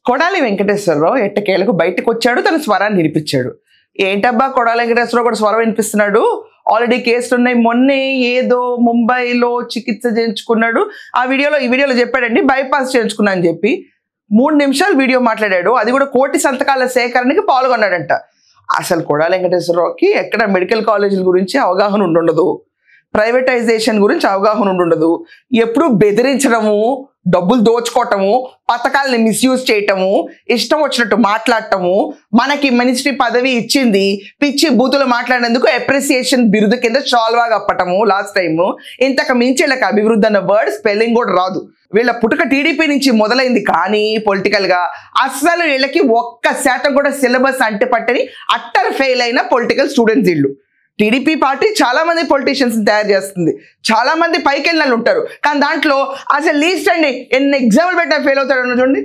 కొడాలి వెంకటేశ్వరరావు ఎట్టకేలకు బయటకు వచ్చాడు, తన స్వరాన్ని వినిపించాడు. ఏంటబ్బా కొడాలి వెంకటేశ్వరరావు కూడా స్వరం వినిపిస్తున్నాడు, ఆల్రెడీ కేసులు ఉన్నాయి, మొన్నే ఏదో ముంబైలో చికిత్స చేయించుకున్నాడు, ఈ వీడియోలో చెప్పాడండి బైపాస్ చేయించుకున్నా అని చెప్పి 3 నిమిషాలు వీడియో మాట్లాడాడు. అది కూడా కోటి సంతకాల సేకరణకి పాల్గొన్నాడంట. అసలు కొడాలి వెంకటేశ్వరరావుకి ఎక్కడ మెడికల్ కాలేజీల గురించి అవగాహన ఉండదు, ప్రైవేటైజేషన్ గురించి అవగాహన ఉండదు, ఎప్పుడు బెదిరించడము, డబ్బులు దోచుకోవటము, పథకాలని మిస్యూజ్ చేయటము, ఇష్టం వచ్చినట్టు మాట్లాడటము, మనకి మినిస్ట్రీ పదవి ఇచ్చింది పిచ్చి బూతులు మాట్లాడినందుకు అప్రిసియేషన్ బిరుదు కింద చాల్వా కప్పటము లాస్ట్ టైం. ఇంతకు మించి వీళ్ళకి అభివృద్ధి అన్న వర్డ్ స్పెల్లింగ్ కూడా రాదు. వీళ్ళ పుట్టుక టీడీపీ నుంచి మొదలైంది, కానీ పొలిటికల్ గా అస్సలు వీళ్ళకి 1% కూడా సిలబస్ అంటే పట్టని అట్టర్ ఫెయిల్ అయిన పొలిటికల్ స్టూడెంట్స్ వీళ్ళు. టీడీపీ పార్టీ చాలా మంది పొలిటీషియన్స్ తయారు చేస్తుంది, చాలా మంది పైకి వెళ్ళిన ఉంటారు, కానీ దాంట్లో అసలు లీస్ట్ అండి ఎన్ని ఎగ్జాంపుల్ పెట్టినా ఫెయిల్ అవుతాడు చూడండి.